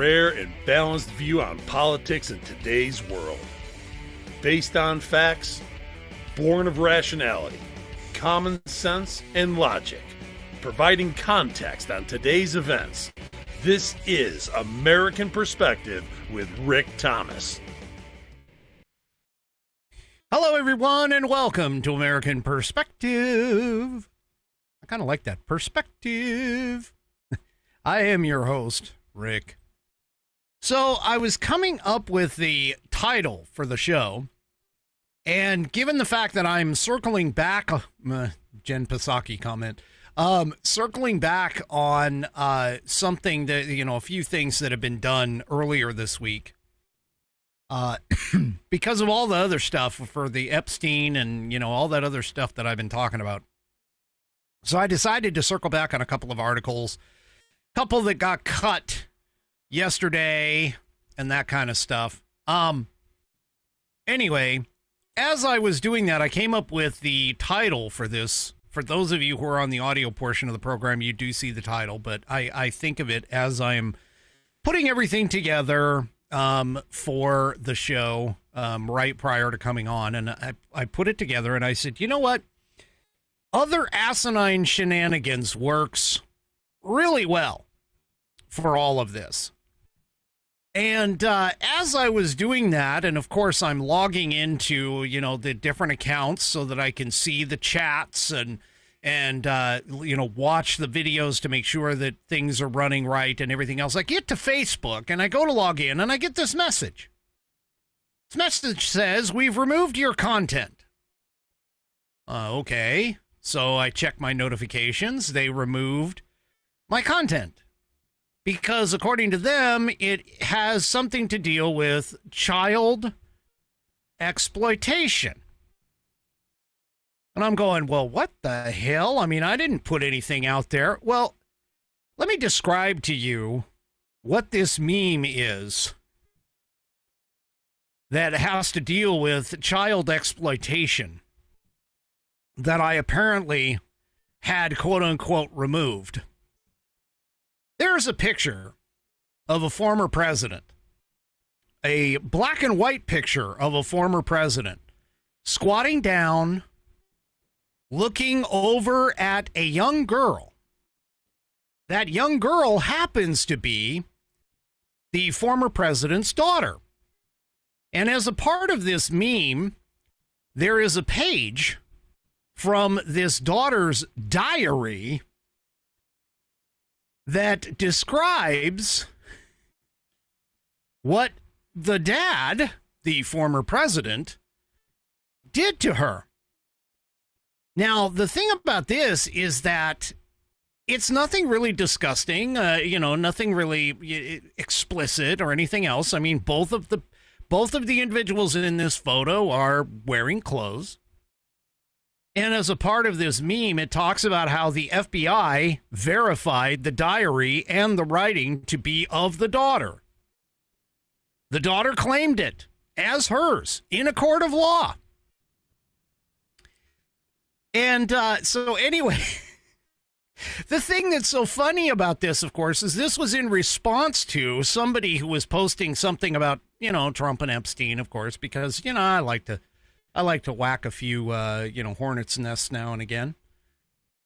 rare and balanced view on politics in today's world. Based on facts, born of rationality, common sense, and logic, providing context on today's events. This is American Perspective with Rick Thomas. Hello, everyone, and welcome to American Perspective. I kind of like that, perspective. I am your host, Rick. So I was coming up with the title for the show, and given the fact that I'm circling back, Jen Psaki comment, circling back on something that, a few things that have been done earlier this week, because of all the other stuff for the Epstein and, all that other stuff that I've been talking about. So I decided to circle back on a couple of articles, couple that got cut yesterday and that kind of stuff. Anyway, as I was doing that, I came up with the title for this. For those of you who are on the audio portion of the program, you do see the title, but I think of it as I'm putting everything together for the show right prior to coming on. And I put it together and I said, you know what? Other asinine shenanigans works really well for all of this. And as I was doing that, and of course I'm logging into, the different accounts so that I can see the chats and watch the videos to make sure that things are running right and everything else. I get to Facebook and I go to log in and I get this message. This message says, "We've removed your content." Okay. So I check my notifications. They removed my content because according to them, it has something to deal with child exploitation. And I'm going, well, what the hell? I mean, I didn't put anything out there. Well, let me describe to you what this meme is that has to deal with child exploitation that I apparently had, quote unquote, removed. There's a picture of a former president, a black and white picture of a former president squatting down, looking over at a young girl. That young girl happens to be the former president's daughter. And as a part of this meme, there is a page from this daughter's diary that describes what the dad, the former president, did to her. Now, the thing about this is that it's nothing really disgusting, nothing really explicit or anything else. I mean, both of the individuals in this photo are wearing clothes. And as a part of this meme, it talks about how the FBI verified the diary and the writing to be of the daughter. The daughter claimed it as hers in a court of law. And so anyway, the thing that's so funny about this, of course, is this was in response to somebody who was posting something about, Trump and Epstein, of course, because, I like to whack a few, hornet's nests now and again.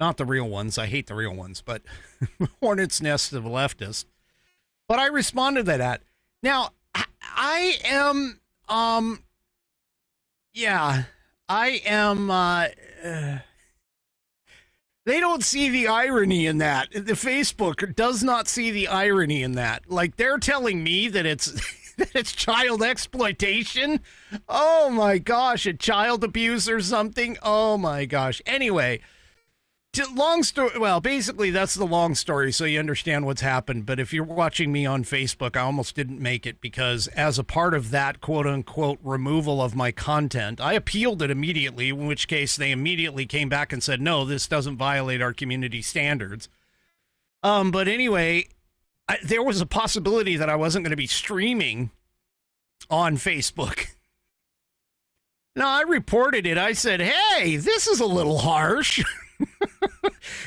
Not the real ones. I hate the real ones, but hornet's nests of leftists. But I responded to that. Now, I am, they don't see the irony in that. The Facebook does not see the irony in that. Like, they're telling me that it's that it's child exploitation. Oh my gosh, a child abuse or something. Oh my gosh. Anyway, long story. Well, basically that's the long story, so you understand what's happened. But if you're watching me on Facebook, I almost didn't make it because as a part of that quote unquote removal of my content, I appealed it immediately, in which case they immediately came back and said, no, this doesn't violate our community standards. But anyway, there was a possibility that I wasn't going to be streaming on Facebook. Now, I reported it. I said, hey, this is a little harsh.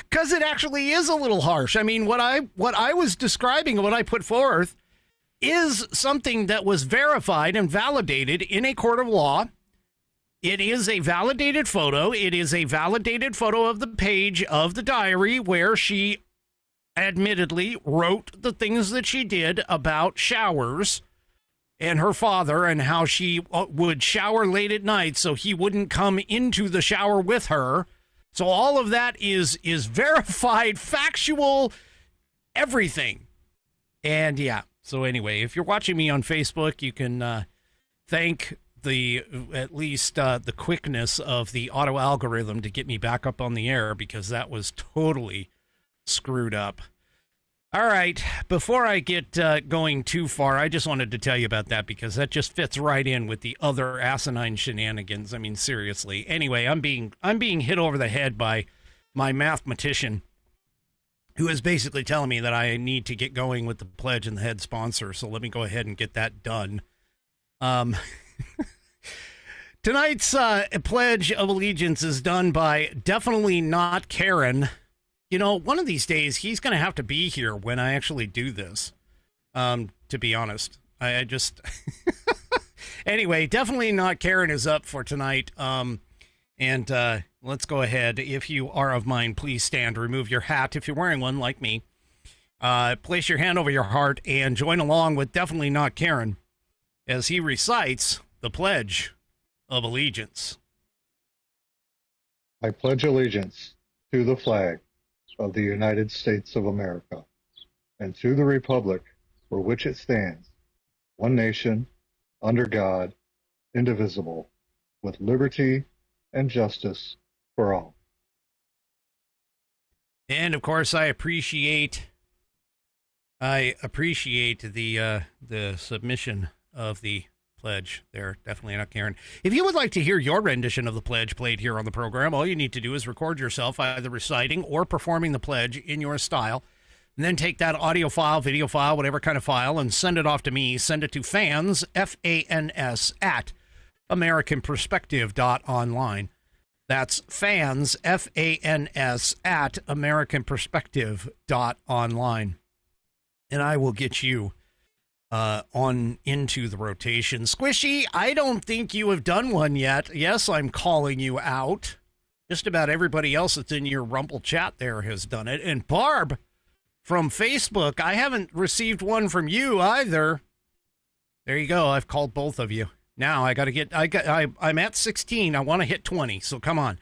Because it actually is a little harsh. I mean, what I was describing, what I put forth, is something that was verified and validated in a court of law. It is a validated photo. It is a validated photo of the page of the diary where she admittedly wrote the things that she did about showers and her father and how she would shower late at night so he wouldn't come into the shower with her. So all of that is verified, factual, everything. And yeah, so anyway, if you're watching me on Facebook, you can thank at least the quickness of the auto algorithm to get me back up on the air, because that was totally screwed up. All right, before I get going too far, I just wanted to tell you about that because that just fits right in with the other asinine shenanigans. I mean, seriously. Anyway, I'm being hit over the head by my mathematician, who is basically telling me that I need to get going with the pledge and the head sponsor. So let me go ahead and get that done. Tonight's Pledge of Allegiance is done by Definitely Not Karen. You know, one of these days, he's going to have to be here when I actually do this, to be honest. I just... Anyway, Definitely Not Karen is up for tonight. And let's go ahead. If you are of mine, please stand. Remove your hat if you're wearing one, like me. Place your hand over your heart and join along with Definitely Not Karen as he recites the Pledge of Allegiance. I pledge allegiance to the flag of the United States of America and to the republic for which it stands, one nation, under God, indivisible, with liberty and justice for all. And of course, I appreciate the submission of the pledge there. Definitely Not Karen. If you would like to hear your rendition of the pledge played here on the program, all you need to do is record yourself either reciting or performing the pledge in your style, and then take that audio file, video file, whatever kind of file, and send it off to me. Send it to fans, F-A-N-S, at AmericanPerspective.online. That's fans, F-A-N-S, at AmericanPerspective.online. And I will get you on into the rotation. Squishy, I don't think you have done one yet. Yes, I'm calling you out. Just about everybody else that's in your Rumble chat there has done it. And Barb from Facebook, I haven't received one from you either. There you go. I've called both of you. Now I'm at 16. I want to hit 20. So come on.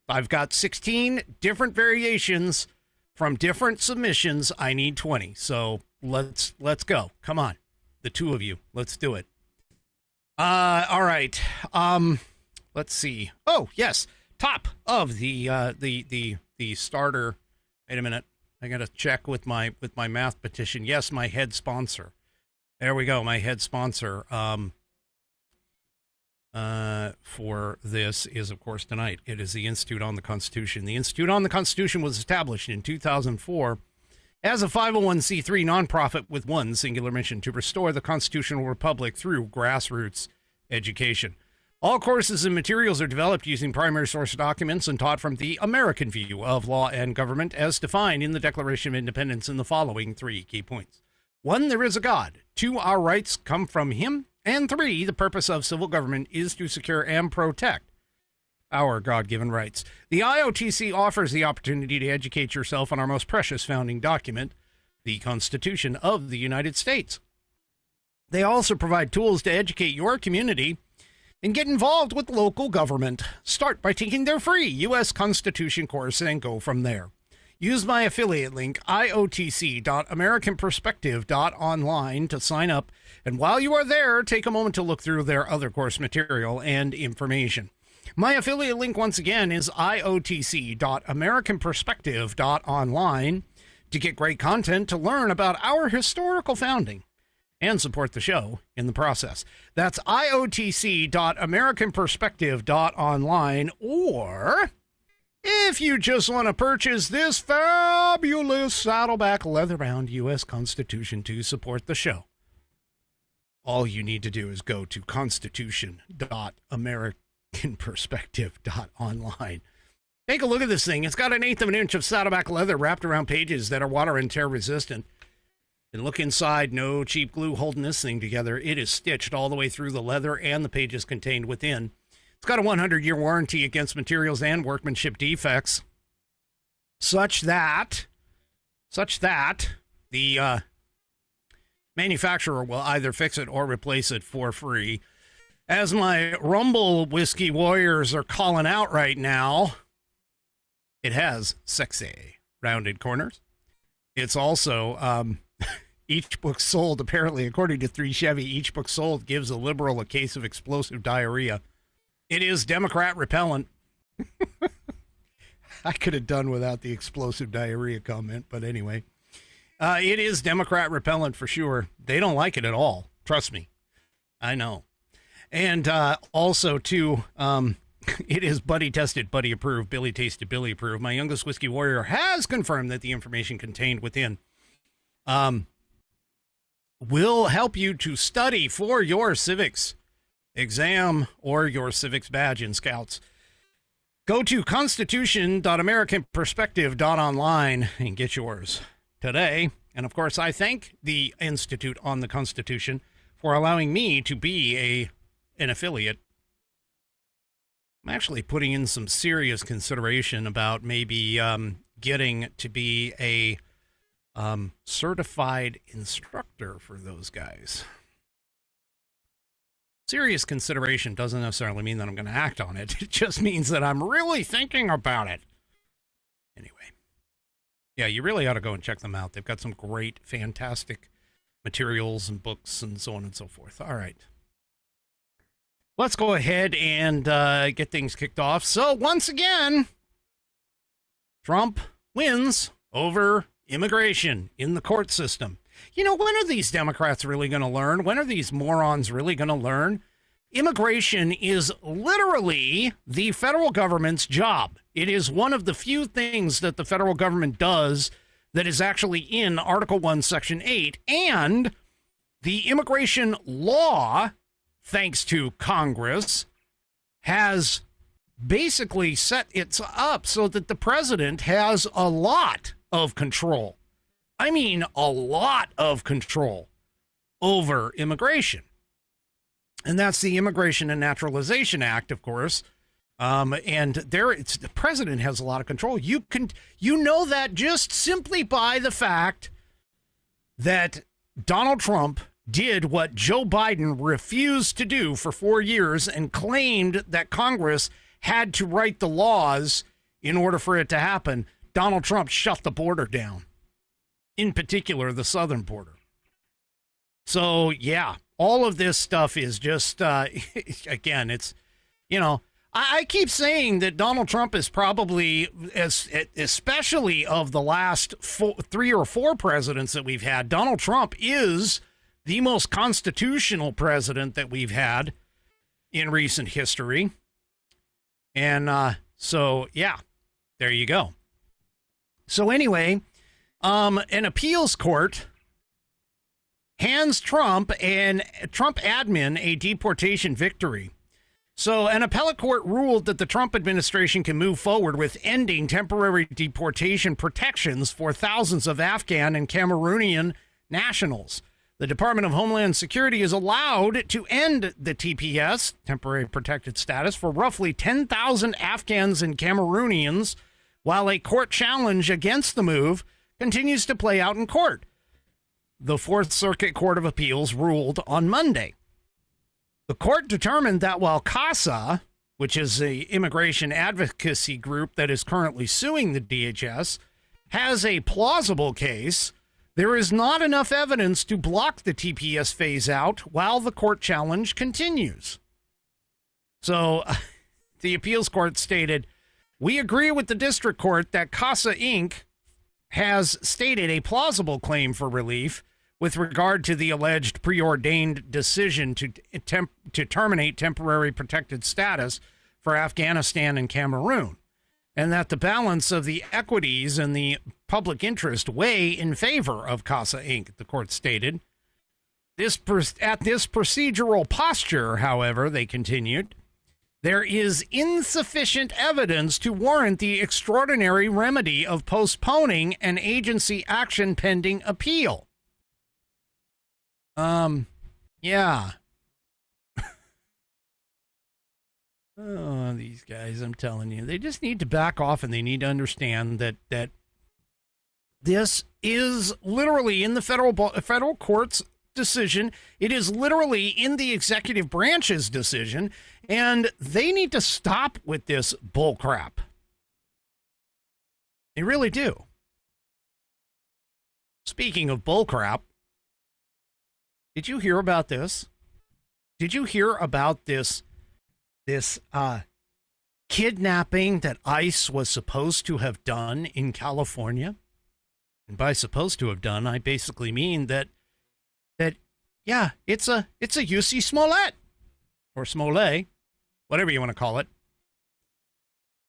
I've got 16 different variations from different submissions. I need 20. So let's go. Come on. The two of you. Let's do it. All right. Let's see. Oh, yes. Top of the starter. Wait a minute. I got to check with my math petition. Yes, my head sponsor. There we go. My head sponsor for this is, of course, tonight. It is the Institute on the Constitution. The Institute on the Constitution was established in 2004 as a 501c3 nonprofit with one singular mission: to restore the constitutional republic through grassroots education. All courses and materials are developed using primary source documents and taught from the American view of law and government as defined in the Declaration of Independence in the following 3 key points. 1, there is a God. 2, our rights come from him. And 3, the purpose of civil government is to secure and protect our God-given rights. The IOTC offers the opportunity to educate yourself on our most precious founding document, the Constitution of the United States. They also provide tools to educate your community and get involved with local government. Start by taking their free U.S. Constitution course and go from there. Use my affiliate link, iotc.americanperspective.online, to sign up. And while you are there, take a moment to look through their other course material and information. My affiliate link, once again, is iotc.americanperspective.online to get great content to learn about our historical founding and support the show in the process. That's iotc.americanperspective.online, or if you just want to purchase this fabulous Saddleback leather-bound U.S. Constitution to support the show, all you need to do is go to constitution.americanperspective.online. Take a look at this thing. It's got 1/8 of an inch of Saddleback leather wrapped around pages that are water and tear resistant. And look inside, no cheap glue holding this thing together. It is stitched all the way through the leather and the pages contained within. It's got a 100-year warranty against materials and workmanship defects, such that the manufacturer will either fix it or replace it for free. As my Rumble Whiskey Warriors are calling out right now, it has sexy rounded corners. It's also, each book sold, apparently, according to 3 Chevy, each book sold gives a liberal a case of explosive diarrhea. It is Democrat repellent. I could have done without the explosive diarrhea comment, but anyway. It is Democrat repellent for sure. They don't like it at all. Trust me. I know. And also, too, it is buddy tested, buddy approved, Billy tasted, Billy approved. My youngest whiskey warrior has confirmed that the information contained within will help you to study for your civics exam or your civics badge in Scouts. Go to constitution.americanperspective.online and get yours today. And of course, I thank the Institute on the Constitution for allowing me to be an affiliate. I'm actually putting in some serious consideration about maybe getting to be a certified instructor for those guys. Serious consideration doesn't necessarily mean that I'm going to act on it. It just means that I'm really thinking about it. Anyway. Yeah, you really ought to go and check them out. They've got some great, fantastic materials and books and so on and so forth. All right. Let's go ahead and get things kicked off. So, once again, Trump wins over immigration in the court system. You know, when are these Democrats really going to learn? When are these morons really going to learn? Immigration is literally the federal government's job. It is one of the few things that the federal government does that is actually in Article 1, Section 8. And the immigration law, thanks to Congress, has basically set it up so that the president has a lot of control. I mean, a lot of control over immigration. And that's the Immigration and Naturalization Act, of course. And the president has a lot of control. You know that just simply by the fact that Donald Trump did what Joe Biden refused to do for 4 years and claimed that Congress had to write the laws in order for it to happen. Donald Trump shut the border down, in particular, the southern border. So, yeah, all of this stuff is just, again, it's, you know, I keep saying that Donald Trump is probably, especially of the last 3 or 4 presidents that we've had, Donald Trump is the most constitutional president that we've had in recent history. And so, yeah, there you go. So anyway, an appeals court hands Trump and Trump admin a deportation victory. So an appellate court ruled that the Trump administration can move forward with ending temporary deportation protections for thousands of Afghan and Cameroonian nationals. The Department of Homeland Security is allowed to end the TPS, temporary protected status, for roughly 10,000 Afghans and Cameroonians, while a court challenge against the move continues to play out in court. The Fourth Circuit Court of Appeals ruled on Monday. The court determined that while CASA, which is an immigration advocacy group that is currently suing the DHS, has a plausible case, there is not enough evidence to block the TPS phase out while the court challenge continues. So the appeals court stated, "We agree with the district court that CASA Inc. has stated a plausible claim for relief with regard to the alleged preordained decision to terminate temporary protected status for Afghanistan and Cameroon, and that the balance of the equities and the public interest weigh in favor of CASA Inc., the court stated. At this procedural posture, however, they continued, there is insufficient evidence to warrant the extraordinary remedy of postponing an agency action pending appeal. Yeah. Oh, these guys, I'm telling you, they just need to back off, and they need to understand that this is literally in the federal court's decision. It is literally in the executive branch's decision, and they need to stop with this bull crap. They really do. Speaking of bull crap, did you hear about this? Did you hear about this kidnapping that ICE was supposed to have done in California? And by supposed to have done, I basically mean that yeah, it's a UC Smollett or Smollett, whatever you want to call it.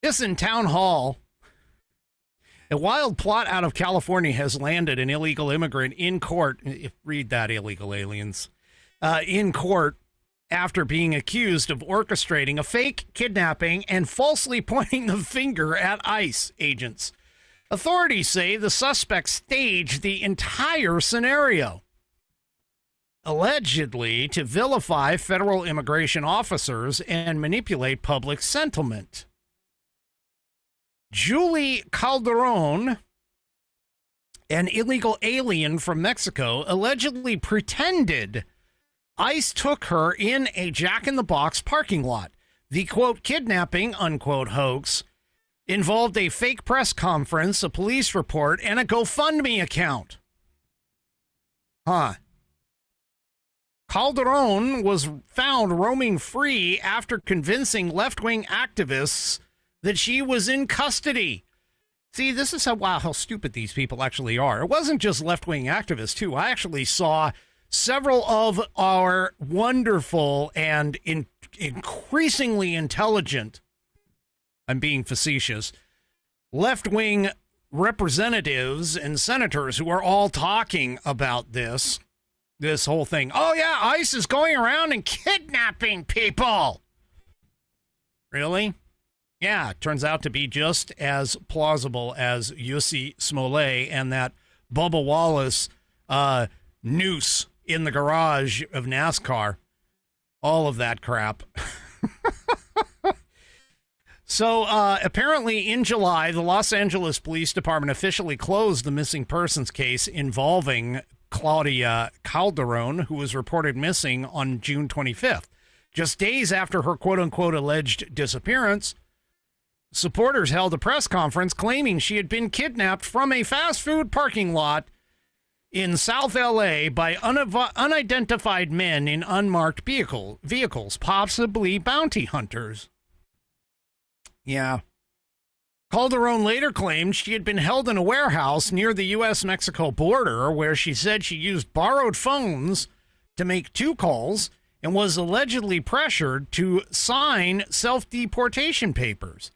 This in town hall. A wild plot out of California has landed an illegal immigrant in court. Read that, illegal aliens. In court after being accused of orchestrating a fake kidnapping and falsely pointing the finger at ICE agents. Authorities say the suspect staged the entire scenario, allegedly to vilify federal immigration officers and manipulate public sentiment. Julie Calderon, an illegal alien from Mexico, allegedly pretended ICE took her in a Jack-in-the-Box parking lot. The, quote, kidnapping, unquote, hoax involved a fake press conference, a police report, and a GoFundMe account. Calderon was found roaming free after convincing left-wing activists that she was in custody. See, this is how stupid these people actually are. It wasn't just left-wing activists, too. I actually saw several of our wonderful and increasingly intelligent, I'm being facetious, left-wing representatives and senators who are all talking about this whole thing. Oh, yeah, ICE is going around and kidnapping people. Really? Yeah, it turns out to be just as plausible as Jussie Smollett and that Bubba Wallace noose in the garage of NASCAR. All of that crap. So apparently in July, the Los Angeles Police Department officially closed the missing persons case involving Claudia Calderon, who was reported missing on June 25th. Just days after her quote-unquote alleged disappearance, supporters held a press conference claiming she had been kidnapped from a fast food parking lot in South LA by unidentified men in unmarked vehicles, possibly bounty hunters. Yeah. Calderon later claimed she had been held in a warehouse near the U.S.-Mexico border where she said she used borrowed phones to make 2 calls and was allegedly pressured to sign self-deportation papers.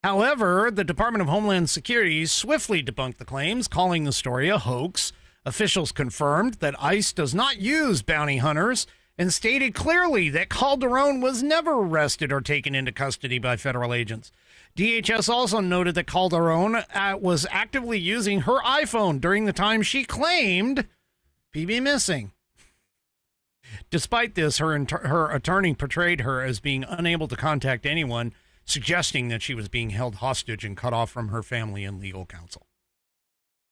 However, the Department of Homeland Security swiftly debunked the claims, calling the story a hoax. Officials confirmed that ICE does not use bounty hunters and stated clearly that Calderon was never arrested or taken into custody by federal agents. DHS also noted that Calderon was actively using her iPhone during the time she claimed to be missing. Despite this, her attorney portrayed her as being unable to contact anyone, suggesting that she was being held hostage and cut off from her family and legal counsel.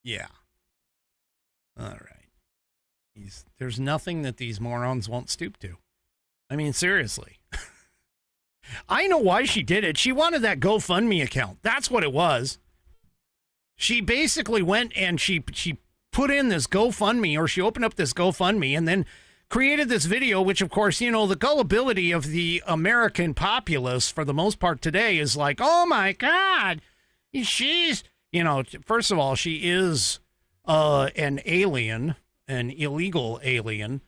Yeah. All right. There's nothing that these morons won't stoop to. I mean, seriously. I know why she did it. She wanted that GoFundMe account. That's what it was. She basically went and she put in this GoFundMe, or she opened up this GoFundMe and then created this video, which, of course, you know, the gullibility of the American populace for the most part today is like, oh, my God, she's, you know, first of all, she is an alien, an illegal alien.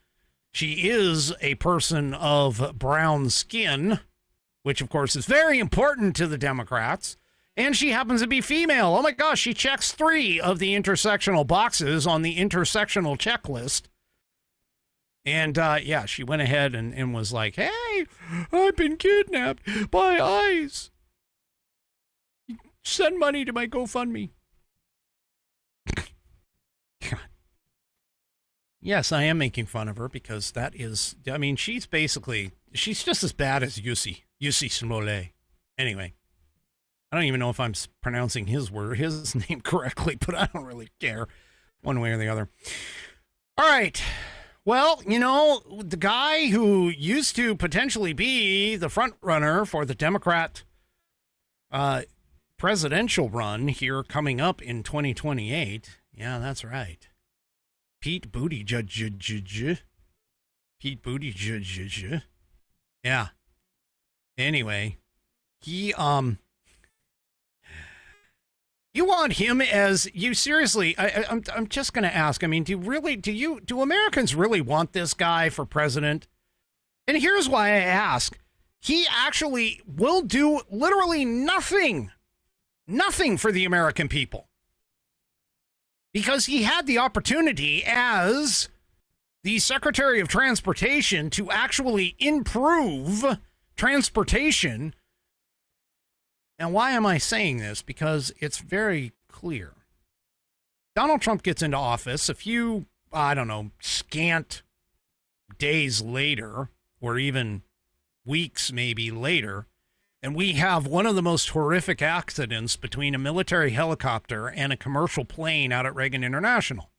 She is a person of brown skin, which, of course, is very important to the Democrats. And she happens to be female. Oh, my gosh, she checks 3 of the intersectional boxes on the intersectional checklist. And, yeah, she went ahead and was like, hey, I've been kidnapped by ICE. Send money to my GoFundMe. God. Yes, I am making fun of her because that is, I mean, she's just as bad as Jussi Smollett. Anyway, I don't even know if I'm pronouncing his name correctly, but I don't really care one way or the other. All right. Well, you know, the guy who used to potentially be the front runner for the Democrat presidential run here coming up in 2028. Yeah, that's right. Pete Buttigieg. Yeah. Anyway, he you want him as you seriously? I'm just going to ask. I mean, do Americans really want this guy for president? And here's why I ask. He actually will do literally nothing for the American people. Because he had the opportunity as the Secretary of Transportation to actually improve transportation. And why am I saying this? Because it's very clear. Donald Trump gets into office a few, scant days later, or even weeks maybe later, and we have one of the most horrific accidents between a military helicopter and a commercial plane out at Reagan International.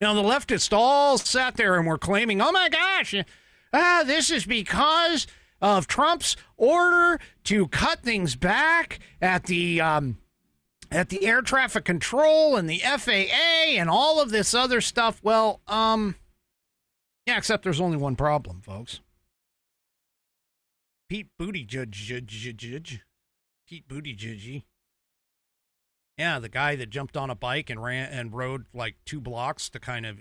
Now, the leftists all sat there and were claiming, oh my gosh, this is because of Trump's order to cut things back at the air traffic control and the FAA and all of this other stuff. Well, yeah, except there's only one problem, folks. Pete Buttigieg. Yeah, the guy that jumped on a bike and rode like 2 blocks to kind of,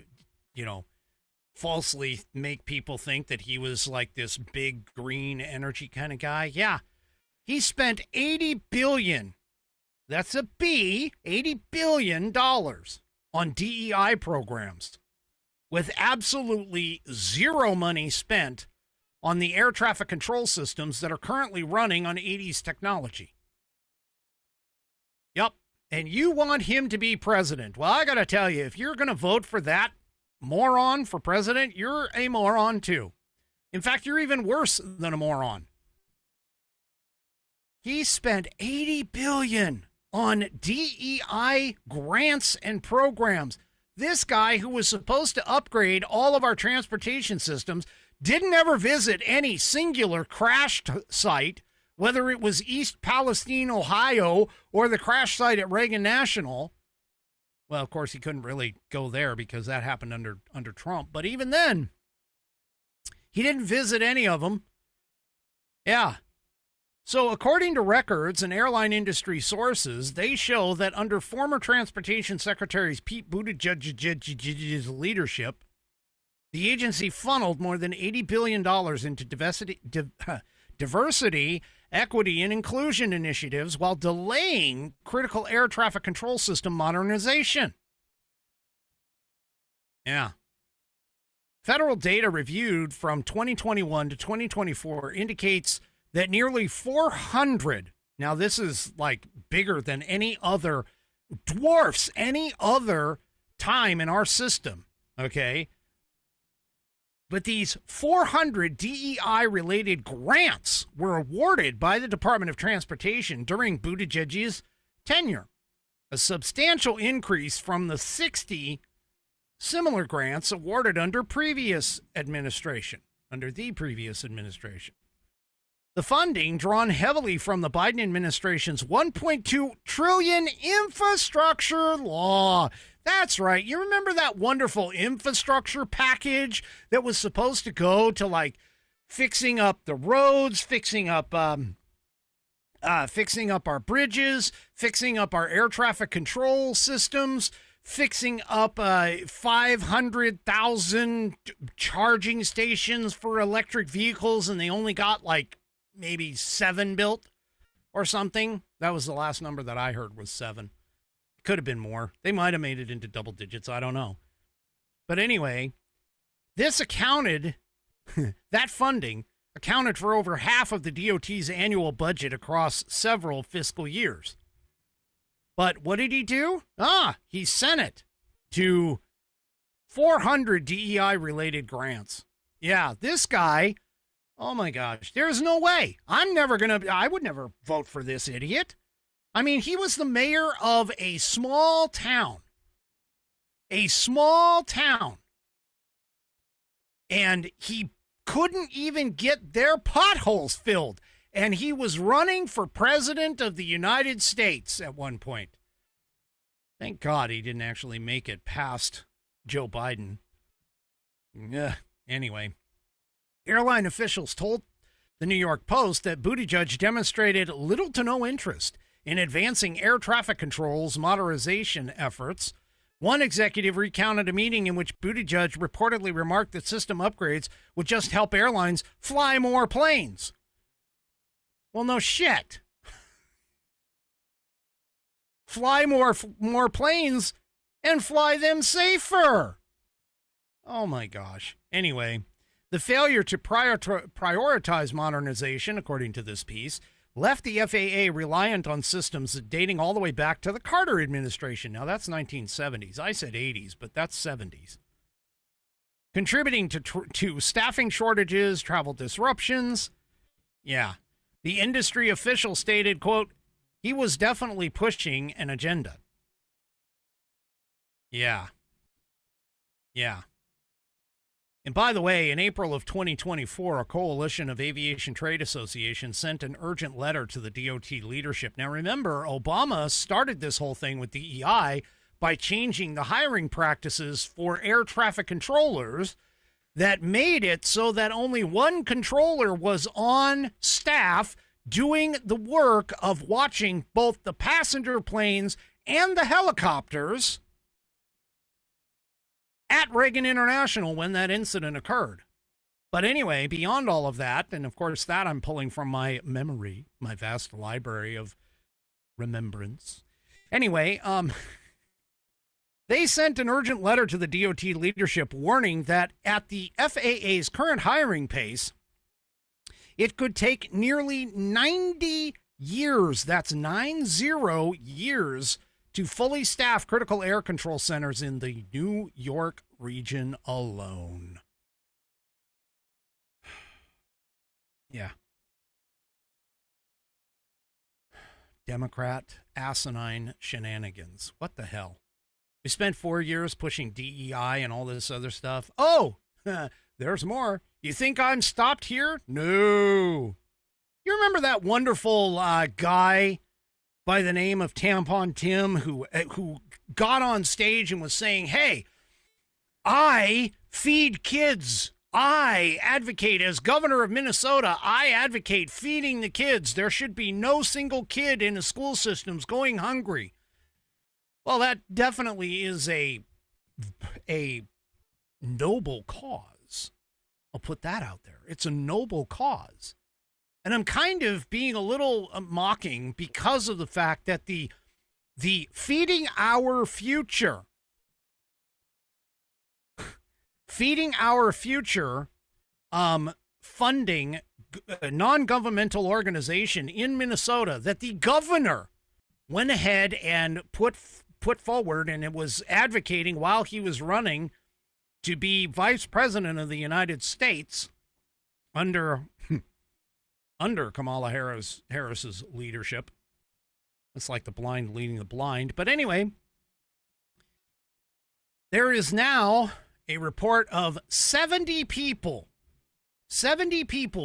falsely make people think that he was like this big green energy kind of guy. Yeah, he spent $80 billion. That's a B, $80 billion on DEI programs, with absolutely zero money spent on the air traffic control systems that are currently running on 80s technology. Yep. And you want him to be president. Well, I got to tell you, if you're going to vote for that moron for president, you're a moron too. In fact, you're even worse than a moron. He spent $80 billion on DEI grants and programs. This guy who was supposed to upgrade all of our transportation systems didn't ever visit any singular crashed site, whether it was East Palestine, Ohio, or the crash site at Reagan National. Well, of course, he couldn't really go there because that happened under Trump. But even then, he didn't visit any of them. Yeah. So according to records and airline industry sources, they show that under former Transportation Secretary Pete Buttigieg's leadership, the agency funneled more than $80 billion into diversity, equity, and inclusion initiatives while delaying critical air traffic control system modernization. Yeah. Federal data reviewed from 2021 to 2024 indicates that nearly 400, now this is like bigger than any other, dwarfs any other time in our system, okay? But these 400 DEI-related grants were awarded by the Department of Transportation during Buttigieg's tenure, a substantial increase from the 60 similar grants awarded under the previous administration. The funding, drawn heavily from the Biden administration's $1.2 trillion infrastructure law. That's right. You remember that wonderful infrastructure package that was supposed to go to like fixing up the roads, fixing up our bridges, fixing up our air traffic control systems, fixing up 500,000 charging stations for electric vehicles, and they only got like maybe 7 built or something. That was the last number that I heard, was 7. Could have been more. They might have made it into double digits. I don't know. But anyway, this accounted, that funding accounted for over half of the DOT's annual budget across several fiscal years. But what did he do? He sent it to 400 DEI-related grants. Yeah, this guy, oh my gosh, there's no way. I would never vote for this idiot. I mean, he was the mayor of a small town. A small town. And he couldn't even get their potholes filled. And he was running for president of the United States at one point. Thank God he didn't actually make it past Joe Biden. Anyway, airline officials told the New York Post that Buttigieg demonstrated little to no interest in advancing air traffic controls modernization efforts. One executive recounted a meeting in which Buttigieg reportedly remarked that system upgrades would just help airlines fly more planes. Well, no shit. Fly more planes and fly them safer. Oh my gosh. Anyway, the failure to prioritize modernization, according to this piece, left the FAA reliant on systems dating all the way back to the Carter administration. Now, that's 1970s. I said 80s, but that's 70s. Contributing to staffing shortages, travel disruptions. Yeah. The industry official stated, quote, he was definitely pushing an agenda. Yeah. Yeah. And by the way, in April of 2024, a coalition of aviation trade associations sent an urgent letter to the DOT leadership. Now, remember, Obama started this whole thing with DEI by changing the hiring practices for air traffic controllers that made it so that only one controller was on staff doing the work of watching both the passenger planes and the helicopters at Reagan International when that incident occurred. But anyway, beyond all of that, and of course that I'm pulling from my memory, my vast library of remembrance. Anyway, they sent an urgent letter to the DOT leadership warning that at the FAA's current hiring pace, it could take nearly 90 years, that's 90 years, to fully staff critical air control centers in the New York region alone. Yeah. Democrat asinine shenanigans. What the hell? We spent 4 years pushing DEI and all this other stuff. Oh, there's more. You think I'm stopped here? No. You remember that wonderful guy by the name of Tampon Tim who got on stage and was saying, hey, I feed kids. I advocate, as governor of Minnesota, I advocate feeding the kids. There should be no single kid in the school systems going hungry. Well, that definitely is a noble cause. I'll put that out there. It's a noble cause. And I'm kind of being a little mocking because of the fact that the Feeding Our Future funding a non-governmental organization in Minnesota that the governor went ahead and put forward, and it was advocating while he was running to be vice president of the United States under Kamala Harris's leadership. It's like the blind leading the blind. But anyway, there is now a report of 70 people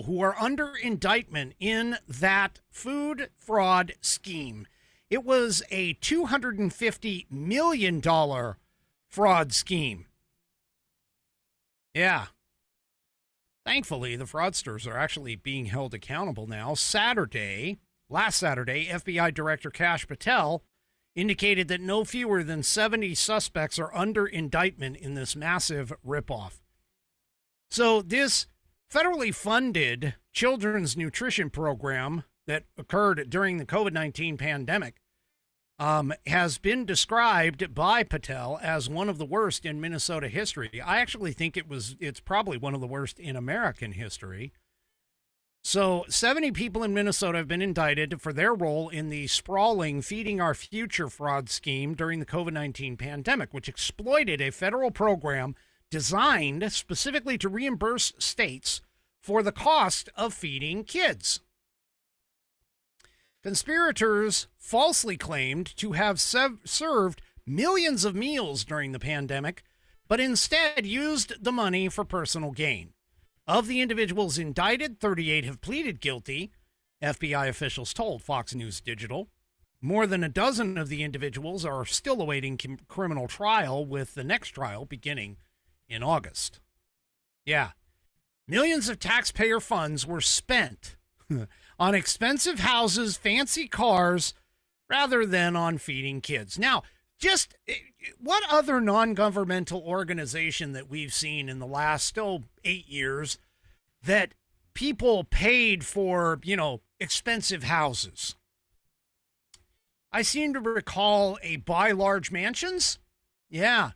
who are under indictment in that food fraud scheme. It was a $250 million fraud scheme. Yeah. Thankfully, the fraudsters are actually being held accountable now. Last Saturday, FBI Director Kash Patel indicated that no fewer than 70 suspects are under indictment in this massive ripoff. So this federally funded children's nutrition program that occurred during the COVID-19 pandemic has been described by Patel as one of the worst in Minnesota history. I actually think it's probably one of the worst in American history. So 70 people in Minnesota have been indicted for their role in the sprawling Feeding Our Future fraud scheme during the COVID-19 pandemic, which exploited a federal program designed specifically to reimburse states for the cost of feeding kids. Conspirators falsely claimed to have served millions of meals during the pandemic, but instead used the money for personal gain. Of the individuals indicted, 38 have pleaded guilty, FBI officials told Fox News Digital. More than a dozen of the individuals are still awaiting criminal trial, with the next trial beginning in August. Yeah. Millions of taxpayer funds were spent on expensive houses, fancy cars, rather than on feeding kids. Now, just what other non-governmental organization that we've seen in the last 8 years that people paid for, expensive houses? I seem to recall a Buy Large Mansions. Yeah.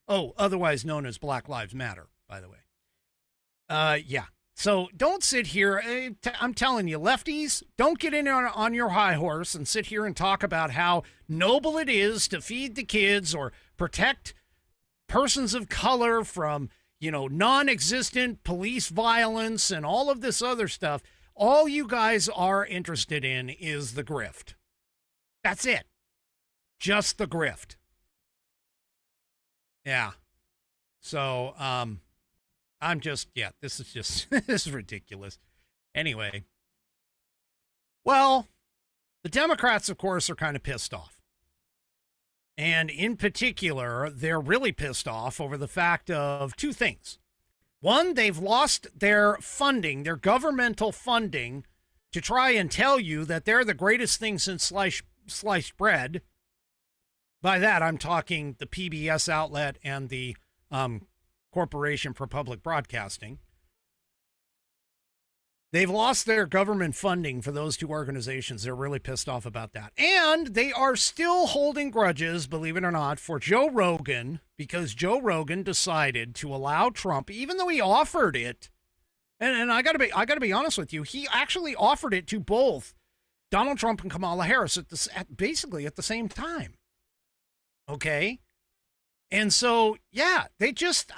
Oh, otherwise known as Black Lives Matter, by the way. Yeah. So don't sit here. I'm telling you, lefties, don't get in on your high horse and sit here and talk about how noble it is to feed the kids or protect persons of color from, non-existent police violence and all of this other stuff. All you guys are interested in is the grift. That's it. Just the grift. Yeah. So, this is ridiculous. Anyway. Well, the Democrats, of course, are kind of pissed off. And in particular, they're really pissed off over the fact of two things. One, they've lost their funding, their governmental funding, to try and tell you that they're the greatest thing since sliced bread. By that, I'm talking the PBS outlet and the Corporation for Public Broadcasting. They've lost their government funding for those two organizations. They're really pissed off about that. And they are still holding grudges, believe it or not, for Joe Rogan, because Joe Rogan decided to allow Trump, even though he offered it. And I gotta be honest with you, he actually offered it to both Donald Trump and Kamala Harris basically at the same time. Okay? And so, yeah, they just,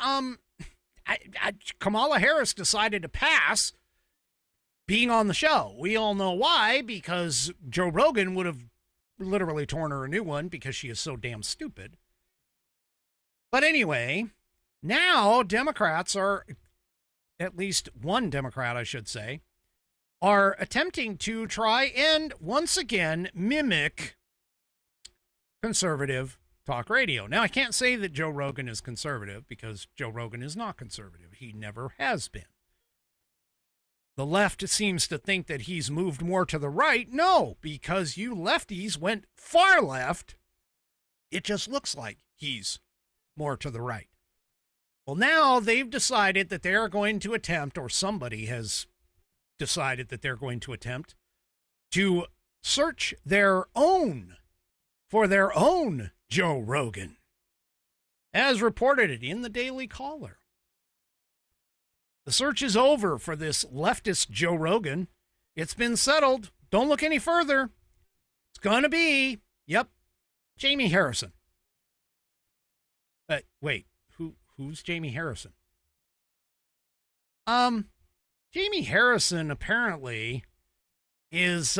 Kamala Harris decided to pass being on the show. We all know why, because Joe Rogan would have literally torn her a new one because she is so damn stupid. But anyway, now Democrats are, at least one Democrat, I should say, are attempting to try and once again mimic conservative talk radio. Now, I can't say that Joe Rogan is conservative because Joe Rogan is not conservative. He never has been. The left seems to think that he's moved more to the right. No, because you lefties went far left. It just looks like he's more to the right. Well, now they've decided that they're going to attempt, or somebody has decided that they're going to attempt, to search for their own Joe Rogan, as reported in the Daily Caller. The search is over for this leftist Joe Rogan. It's been settled. Don't look any further. It's going to be, Jamie Harrison. Wait, who's Jamie Harrison? Jamie Harrison apparently is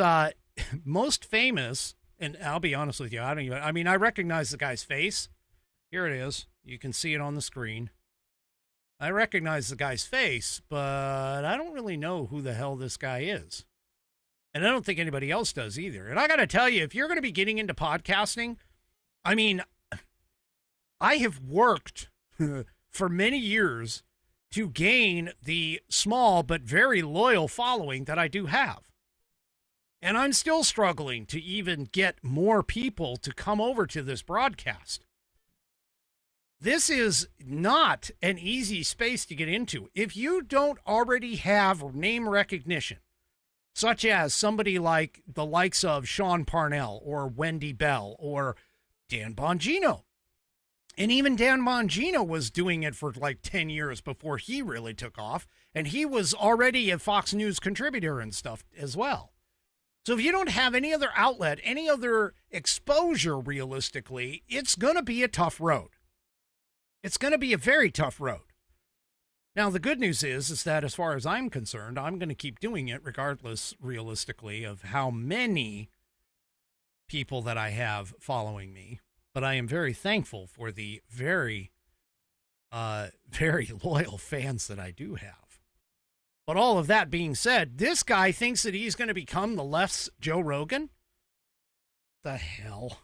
most famous, and I'll be honest with you, I recognize the guy's face. Here it is. You can see it on the screen. I recognize the guy's face, but I don't really know who the hell this guy is. And I don't think anybody else does either. And I got to tell you, if you're going to be getting into podcasting, I have worked for many years to gain the small but very loyal following that I do have. And I'm still struggling to even get more people to come over to this broadcast. This is not an easy space to get into. If you don't already have name recognition, such as somebody like the likes of Sean Parnell or Wendy Bell or Dan Bongino, And even Dan Bongino was doing it for like 10 years before he really took off. And he was already a Fox News contributor and stuff as well. So if you don't have any other outlet, any other exposure, realistically, it's going to be a tough road. It's going to be a very tough road. Now, the good news is that as far as I'm concerned, I'm going to keep doing it regardless, realistically, of how many people that I have following me. But I am very thankful for the very loyal fans that I do have. But all of that being said, this guy thinks that he's going to become the left's Joe Rogan? The hell?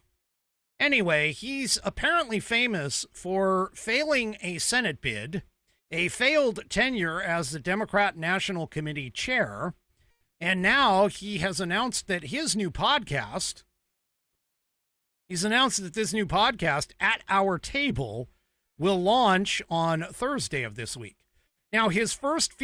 Anyway, he's apparently famous for failing a Senate bid, a failed tenure as the Democrat National Committee chair, and now he has announced that his new podcast... He's announced that this new podcast, At Our Table, will launch on Thursday of this week. Now, his first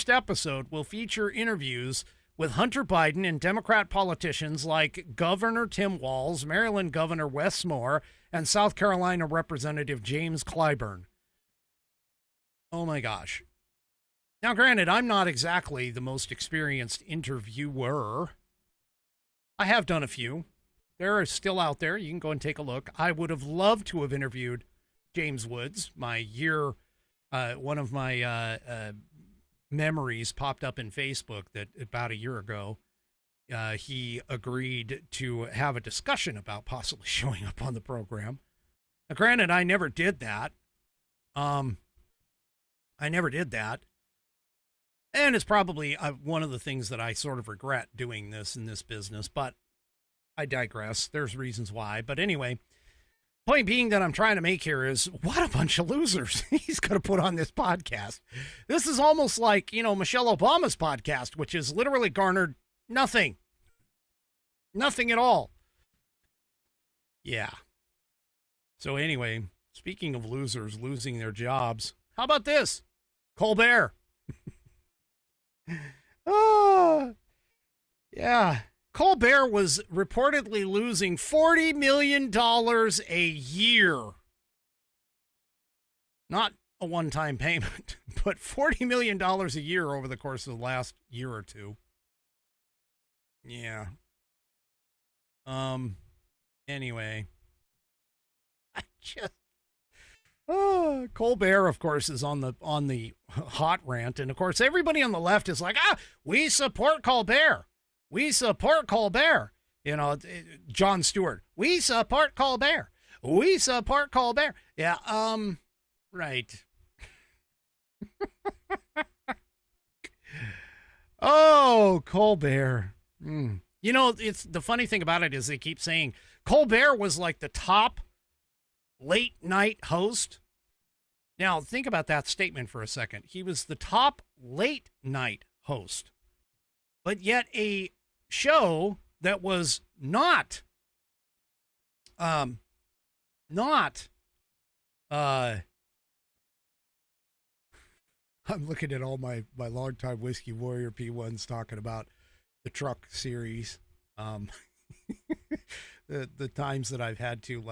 episode will feature interviews with Hunter Biden and Democrat politicians like Governor Tim Walz, Maryland Governor Wes Moore, and South Carolina Representative James Clyburn. Oh my gosh. Now, granted, I'm not exactly the most experienced interviewer. I have done a few. They're still out there. You can go and take a look. I would have loved to have interviewed James Woods. One of my memories popped up in Facebook that about a year ago, he agreed to have a discussion about possibly showing up on the program. Now, granted, I never did that. And it's probably one of the things that I sort of regret doing this in this business, but I digress. There's reasons why. But anyway, point being that I'm trying to make here is what a bunch of losers he's going to put on this podcast. This is almost like, Michelle Obama's podcast, which has literally garnered nothing. Nothing at all. Yeah. So anyway, speaking of losers losing their jobs, how about this? Colbert. Oh, yeah. Colbert was reportedly losing $40 million a year. Not a one-time payment, but $40 million a year over the course of the last year or two. Yeah. Anyway. Colbert, of course, is on the hot rant. And, of course, everybody on the left is like, we support Colbert. We support Colbert. Jon Stewart. We support Colbert. We support Colbert. Yeah, right. Oh, Colbert. It's the funny thing about it is they keep saying Colbert was like the top late night host. Now, think about that statement for a second. He was the top late night host, but yet a show that was not I'm looking at all my longtime Whiskey Warrior P1s talking about the truck series. The times that I've had to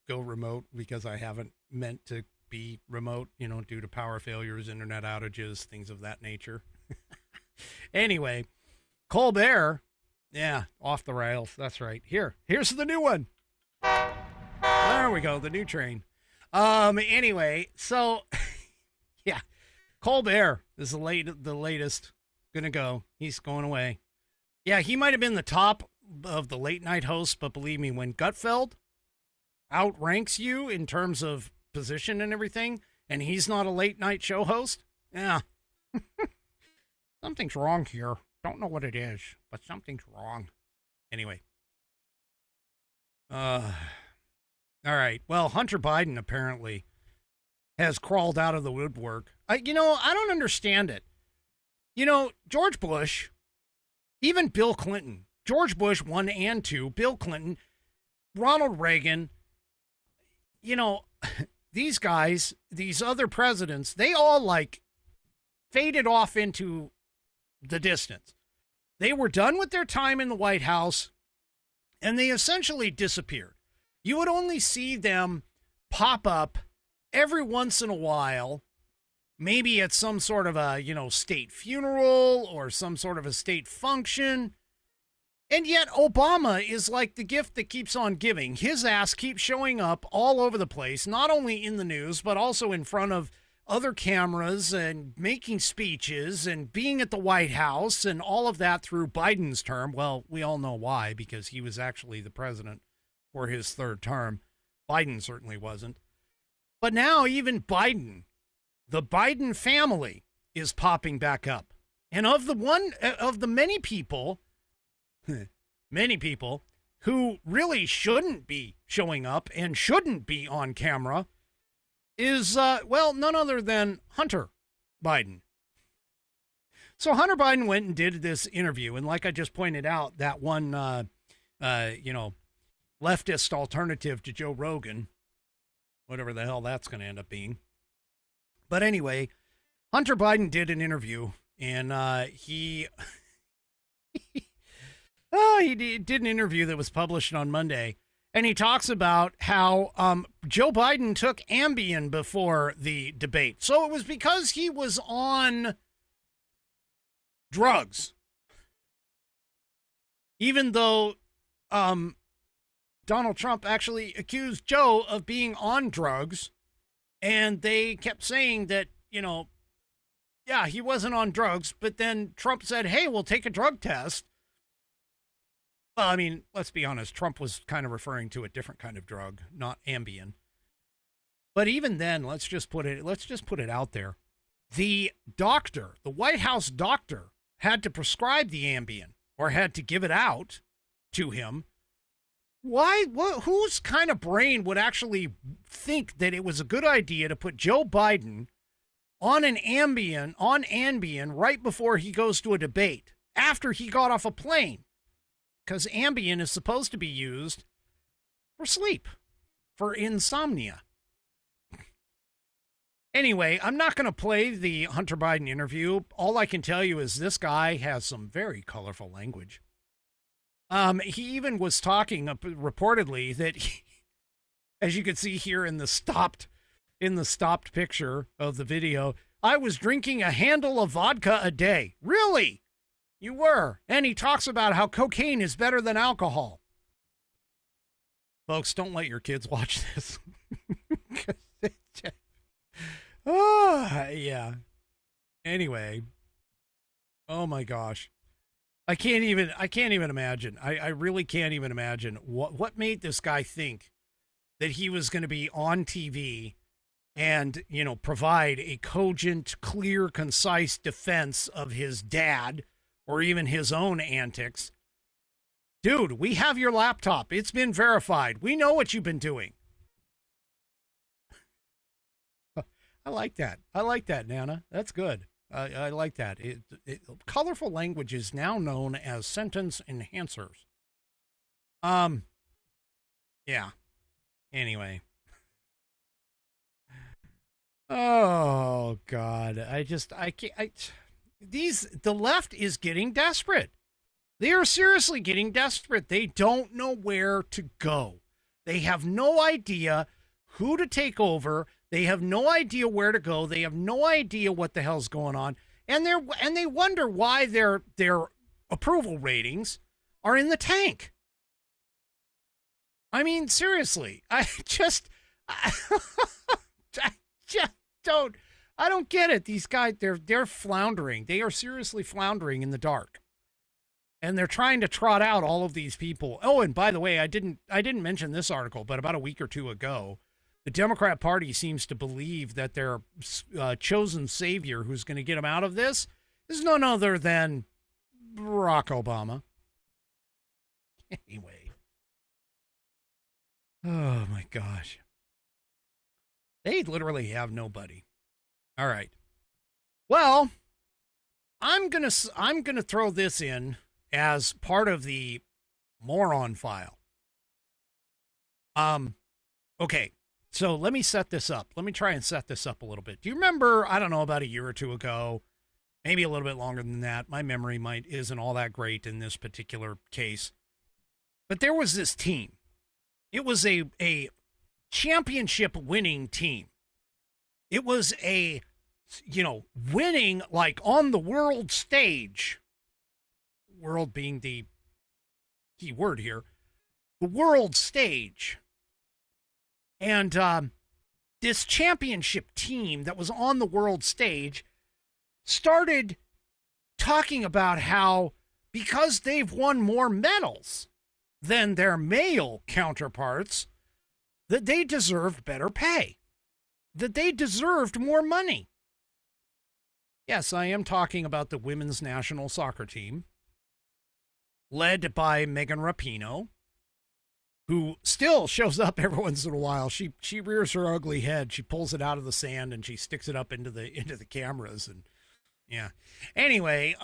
go remote because I haven't meant to be remote, due to power failures, internet outages, things of that nature. Anyway, Colbert, yeah, off the rails. That's right. Here's the new one. There we go. The new train. Anyway, so yeah, Colbert is the latest. Gonna go. He's going away. Yeah, he might have been the top of the late night hosts, but believe me, when Gutfeld outranks you in terms of position and everything, and he's not a late night show host, yeah, something's wrong here. Don't know what it is, but something's wrong. Anyway. All right. Well, Hunter Biden apparently has crawled out of the woodwork. I don't understand it. George Bush, even Bill Clinton, George Bush 1 and 2, Bill Clinton, Ronald Reagan, these guys, these other presidents, they all faded off into the distance. They were done with their time in the White House and they essentially disappeared. You would only see them pop up every once in a while, maybe at some sort of a, state funeral or some sort of a state function. And yet Obama is like the gift that keeps on giving. His ass keeps showing up all over the place, not only in the news, but also in front of other cameras and making speeches and being at the White House and all of that through Biden's term. Well, we all know why, because he was actually the president for his third term. Biden certainly wasn't. But now even Biden, the Biden family, is popping back up. And of the many people who really shouldn't be showing up and shouldn't be on camera is, none other than Hunter Biden. So Hunter Biden went and did this interview. And like I just pointed out, that one, leftist alternative to Joe Rogan, whatever the hell that's going to end up being. But anyway, Hunter Biden did an interview, and he did an interview that was published on Monday, and he talks about how Joe Biden took Ambien before the debate. So it was because he was on drugs, even though Donald Trump actually accused Joe of being on drugs, and they kept saying that, he wasn't on drugs, but then Trump said, hey, we'll take a drug test. Well, I mean, let's be honest, Trump was kind of referring to a different kind of drug, not Ambien. But even then, let's just put it out there. The doctor, the White House doctor, had to prescribe the Ambien or had to give it out to him. Why? Whose kind of brain would actually think that it was a good idea to put Joe Biden on Ambien right before he goes to a debate, after he got off a plane? Because Ambien is supposed to be used for sleep, for insomnia. Anyway, I'm not going to play the Hunter Biden interview. All I can tell you is this guy has some very colorful language. He even was talking reportedly that, as you can see here in the stopped picture of the video, I was drinking a handle of vodka a day. Really? You were. And he talks about how cocaine is better than alcohol. Folks, don't let your kids watch this. Oh, yeah. Anyway. Oh my gosh. I can't even imagine. I really can't even imagine what made this guy think that he was going to be on TV and, provide a cogent, clear, concise defense of his dad or even his own antics. Dude, we have your laptop. It's been verified. We know what you've been doing. I like that. Nana. That's good. I like that. Colorful language is now known as sentence enhancers. Yeah. Anyway. Oh God. I can't. The left is getting desperate. They are seriously getting desperate. They don't know where to go. They have no idea who to take over. They have no idea where to go. They have no idea what the hell's going on. And they wonder why their approval ratings are in the tank. I mean, seriously, I just don't get it. These guys, they're floundering. They are seriously floundering in the dark. And they're trying to trot out all of these people. Oh, and by the way, I didn't mention this article, but about a week or two ago, the Democrat Party seems to believe that their chosen savior who's going to get them out of this is none other than Barack Obama. Anyway. Oh, my gosh. They literally have nobody. All right. Well, I'm gonna throw this in as part of the moron file. Okay. So let me set this up. Let me try and set this up a little bit. Do you remember, I don't know, about a year or two ago, maybe a little bit longer than that. My memory isn't all that great in this particular case. But there was this team. It was a championship winning team. It was a, winning like on the world stage. World being the key word here. The world stage. And this championship team that was on the world stage started talking about how because they've won more medals than their male counterparts, that they deserved better pay, that they deserved more money. Yes, I am talking about the women's national soccer team, led by Megan Rapinoe, who still shows up every once in a while. She rears her ugly head, she pulls it out of the sand, and she sticks it up into the cameras, and yeah. Anyway,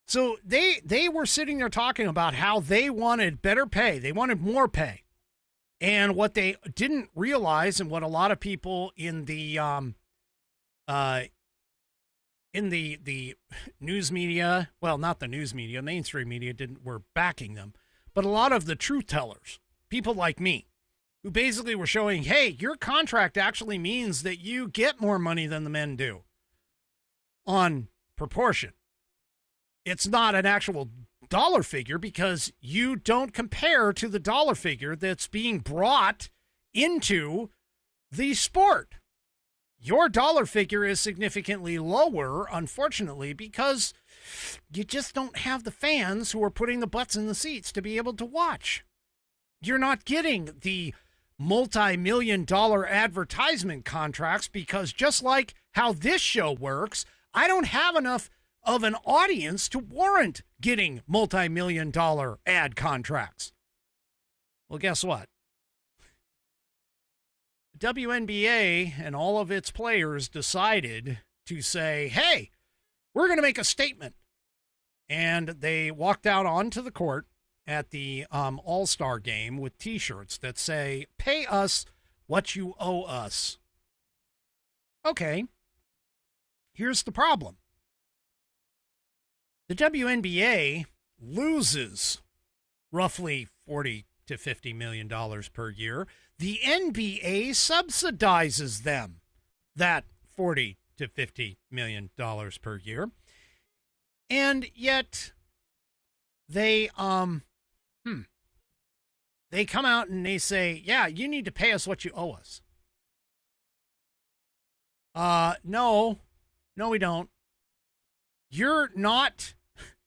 so they were sitting there talking about how they wanted better pay, they wanted more pay. And what they didn't realize, and what a lot of people in the news media, well, not the news media, mainstream media were backing them, but a lot of the truth tellers, people like me, who basically were showing, hey, your contract actually means that you get more money than the men do on proportion. It's not an actual dollar figure because you don't compare to the dollar figure that's being brought into the sport. Your dollar figure is significantly lower, unfortunately, because you just don't have the fans who are putting the butts in the seats to be able to watch. You're not getting the multi-million-dollar advertisement contracts because just like how this show works, I don't have enough of an audience to warrant getting multi-million-dollar ad contracts. Well, guess what? The WNBA and all of its players decided to say, hey, we're going to make a statement. And they walked out onto the court at the All-Star game with T-shirts that say, pay us what you owe us. Okay, here's the problem. The WNBA loses roughly $40 to $50 million per year. The NBA subsidizes them that $40 to $50 million per year. And yet they come out and they say, yeah, you need to pay us what you owe us. No, we don't.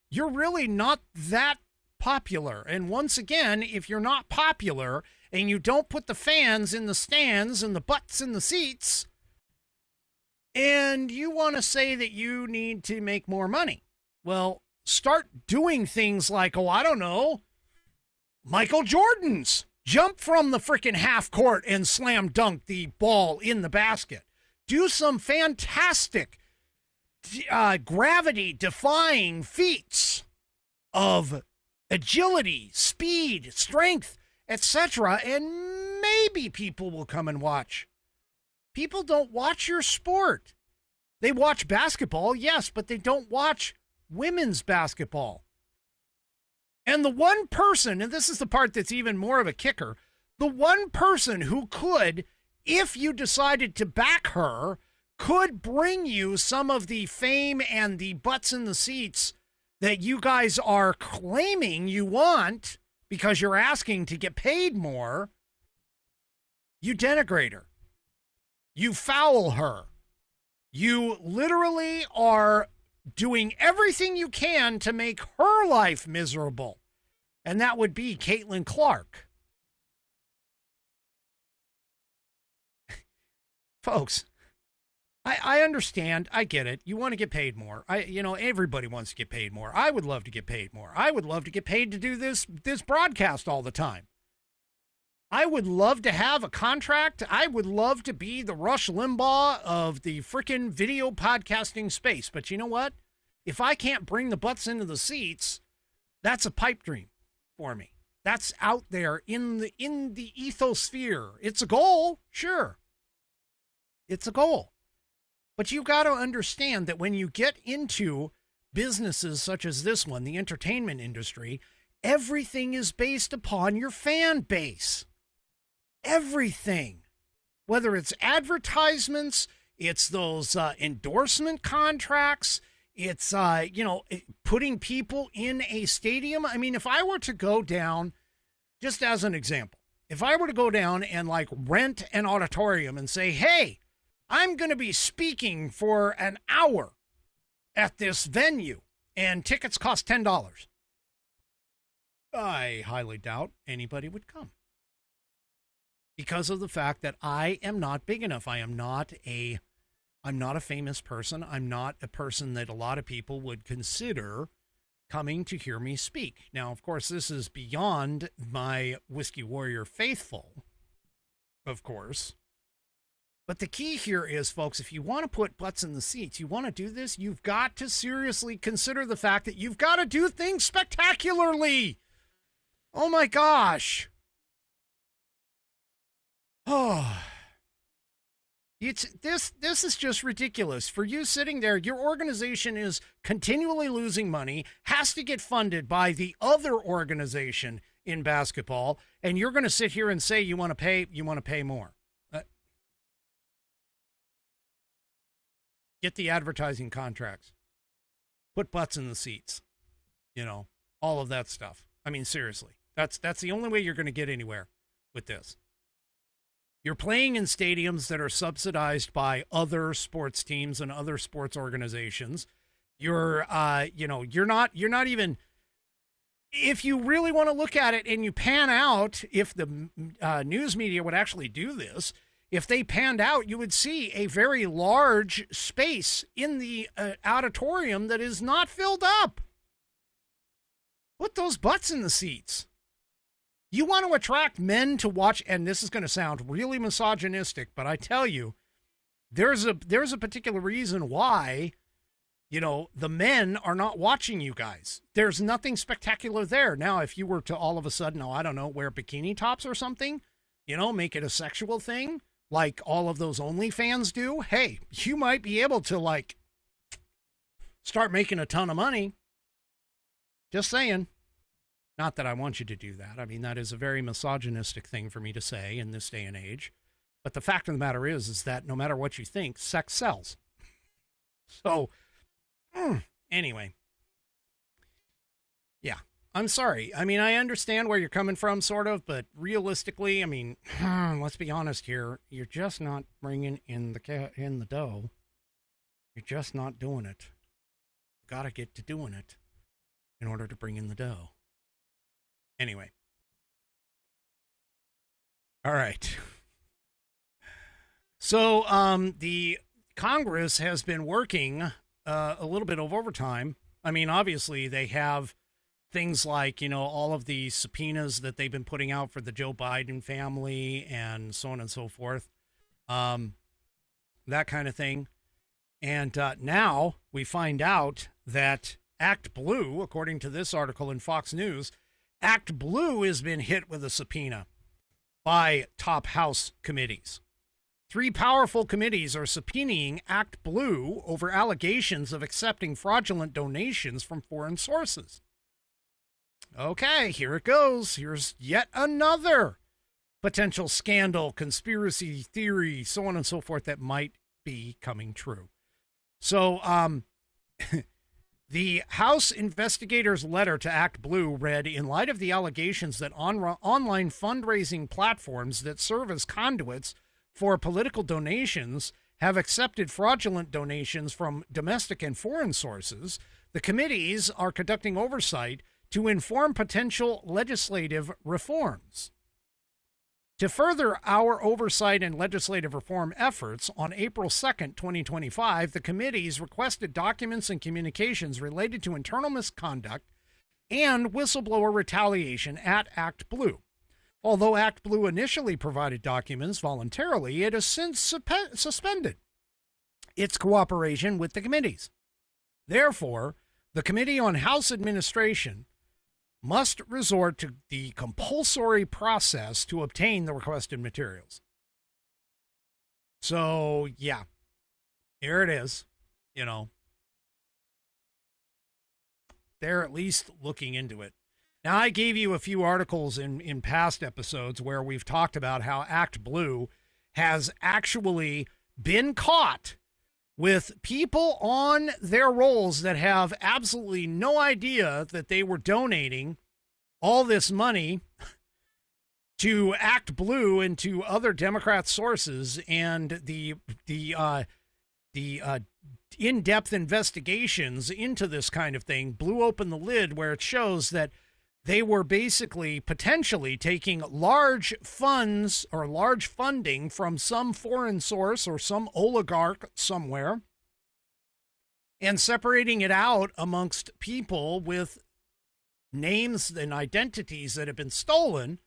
You're really not that popular. And once again, if you're not popular and you don't put the fans in the stands and the butts in the seats, and you want to say that you need to make more money, well, start doing things like, I don't know, Michael Jordan's jump from the freaking half court and slam dunk the ball in the basket. Do some fantastic gravity-defying feats of agility, speed, strength, etc., and maybe people will come and watch. People don't watch your sport. They watch basketball, yes, but they don't watch women's basketball. And the one person, and this is the part that's even more of a kicker, the one person who could, if you decided to back her, could bring you some of the fame and the butts in the seats that you guys are claiming you want because you're asking to get paid more, you denigrate her. You foul her. You literally are doing everything you can to make her life miserable. And that would be Caitlin Clark. Folks, I understand. I get it. You want to get paid more. Everybody wants to get paid more. I would love to get paid more. I would love to get paid to do this broadcast all the time. I would love to have a contract. I would love to be the Rush Limbaugh of the frickin' video podcasting space. But you know what? If I can't bring the butts into the seats, that's a pipe dream for me. That's out there in the ethosphere. It's a goal, sure. It's a goal. But you got to understand that when you get into businesses such as this one, the entertainment industry, everything is based upon your fan base. everything, whether it's advertisements, it's those endorsement contracts, it's, putting people in a stadium. I mean, if I were to go down, just as an example, if I were to go down and like rent an auditorium and say, hey, I'm going to be speaking for an hour at this venue and tickets cost $10, I highly doubt anybody would come, because of the fact that I am not big enough. I'm not a famous person. I'm not a person that a lot of people would consider coming to hear me speak. Now, of course, this is beyond my Whiskey Warrior faithful, of course. But the key here is, folks, if you want to put butts in the seats, you want to do this, you've got to seriously consider the fact that you've got to do things spectacularly. Oh my gosh. Oh, this is just ridiculous. For you sitting there, your organization is continually losing money, has to get funded by the other organization in basketball, and you're going to sit here and say you want to pay more. Get the advertising contracts. Put butts in the seats. All of that stuff. I mean, seriously. That's the only way you're going to get anywhere with this. You're playing in stadiums that are subsidized by other sports teams and other sports organizations. You're not even, if you really want to look at it and you pan out, if the news media would actually do this, if they panned out, you would see a very large space in the auditorium that is not filled up. Put those butts in the seats. You want to attract men to watch, and this is going to sound really misogynistic, but I tell you, there's a particular reason why, the men are not watching you guys. There's nothing spectacular there. Now, if you were to all of a sudden, wear bikini tops or something, make it a sexual thing, like all of those OnlyFans do, hey, you might be able to, start making a ton of money. Just saying. Not that I want you to do that. I mean, that is a very misogynistic thing for me to say in this day and age. But the fact of the matter is that no matter what you think, sex sells. So, anyway. Yeah, I'm sorry. I mean, I understand where you're coming from, sort of, but realistically, I mean, let's be honest here. You're just not bringing in the dough. You're just not doing it. You got to get to doing it in order to bring in the dough. Anyway. All right. So the Congress has been working a little bit of overtime. I mean, obviously, they have things like, all of the subpoenas that they've been putting out for the Joe Biden family and so on and so forth. That kind of thing. And now we find out that Act Blue, according to this article in Fox News, Act Blue has been hit with a subpoena by top House committees. 3 powerful committees are subpoenaing Act Blue over allegations of accepting fraudulent donations from foreign sources. Okay, here it goes. Here's yet another potential scandal, conspiracy theory, so on and so forth that might be coming true. So, the House investigators' letter to Act Blue read, in light of the allegations that online fundraising platforms that serve as conduits for political donations have accepted fraudulent donations from domestic and foreign sources, the committees are conducting oversight to inform potential legislative reforms. To further our oversight and legislative reform efforts, on April 2nd, 2025, the committees requested documents and communications related to internal misconduct and whistleblower retaliation at Act Blue. Although Act Blue initially provided documents voluntarily, it has since suspended its cooperation with the committees. Therefore, the Committee on House Administration must resort to the compulsory process to obtain the requested materials. So, yeah, here it is. They're at least looking into it. Now, I gave you a few articles in past episodes where we've talked about how Act Blue has actually been caught with people on their rolls that have absolutely no idea that they were donating all this money to Act Blue and to other Democrat sources, and the in-depth investigations into this kind of thing blew open the lid, where it shows that they were basically potentially taking large funds or large funding from some foreign source or some oligarch somewhere and separating it out amongst people with names and identities that have been stolen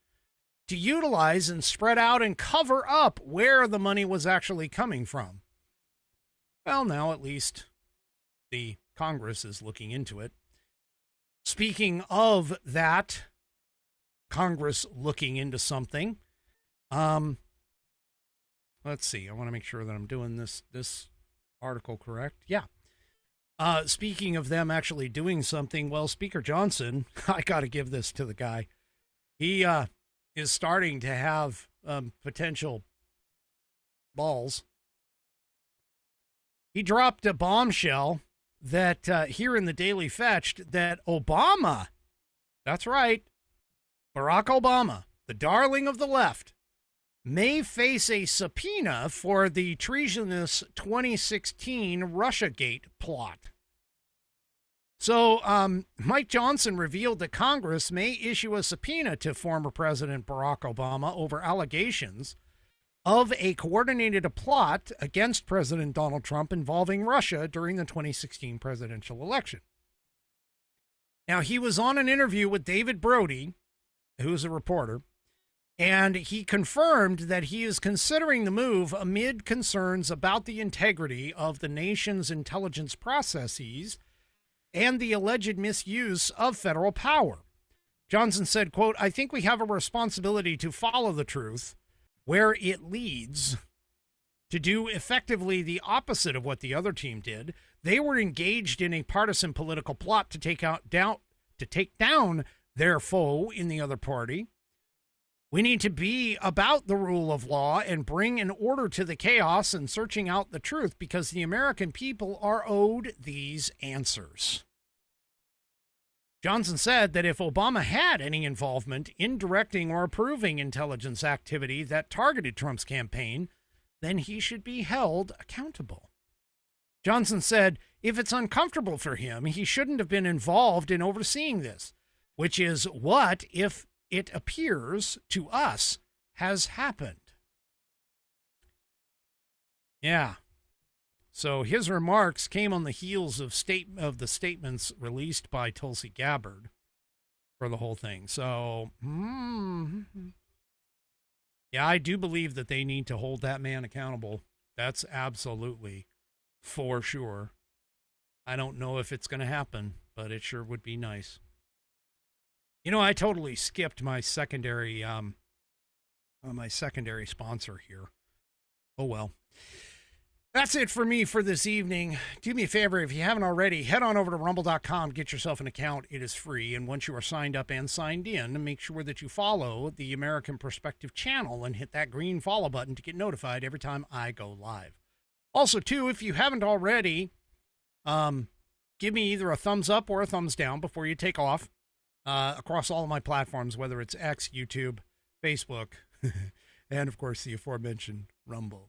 to utilize and spread out and cover up where the money was actually coming from. Well, now at least the Congress is looking into it. Speaking of that, Congress looking into something. Let's see. I want to make sure that I'm doing this article correct. Yeah. Speaking of them actually doing something, well, Speaker Johnson, I got to give this to the guy. He is starting to have potential balls. He dropped a bombshell that here in the Daily Fetched that Obama, that's right, Barack Obama, the darling of the left, may face a subpoena for the treasonous 2016 Russiagate plot. So Mike Johnson revealed that Congress may issue a subpoena to former President Barack Obama over allegations of a coordinated plot against President Donald Trump involving Russia during the 2016 presidential election. Now, he was on an interview with David Brody, who's a reporter, and he confirmed that he is considering the move amid concerns about the integrity of the nation's intelligence processes and the alleged misuse of federal power. Johnson said, quote, "I think we have a responsibility to follow the truth where it leads, to do effectively the opposite of what the other team did. They were engaged in a partisan political plot to take down their foe in the other party. We need to be about the rule of law and bring an order to the chaos and searching out the truth, because the American people are owed these answers." Johnson said that if Obama had any involvement in directing or approving intelligence activity that targeted Trump's campaign, then he should be held accountable. Johnson said if it's uncomfortable for him, he shouldn't have been involved in overseeing this, which is what, if it appears to us, has happened. Yeah. So his remarks came on the heels of the statements released by Tulsi Gabbard for the whole thing. So, yeah, I do believe that they need to hold that man accountable. That's absolutely for sure. I don't know if it's going to happen, but it sure would be nice. You know, I totally skipped my secondary sponsor here. Oh, well. That's it for me for this evening. Do me a favor, if you haven't already, head on over to rumble.com, get yourself an account. It is free. And once you are signed up and signed in, make sure that you follow the American Perspective channel and hit that green follow button to get notified every time I go live. Also, too, if you haven't already, give me either a thumbs up or a thumbs down before you take off across all of my platforms, whether it's X, YouTube, Facebook, and, of course, the aforementioned Rumble.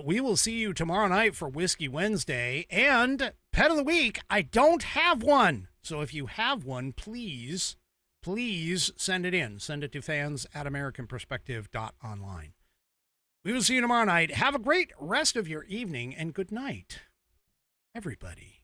We will see you tomorrow night for Whiskey Wednesday and Pet of the Week. I don't have one. So if you have one, please send it in. Send it to fans@americanperspective.online. We will see you tomorrow night. Have a great rest of your evening and good night, everybody.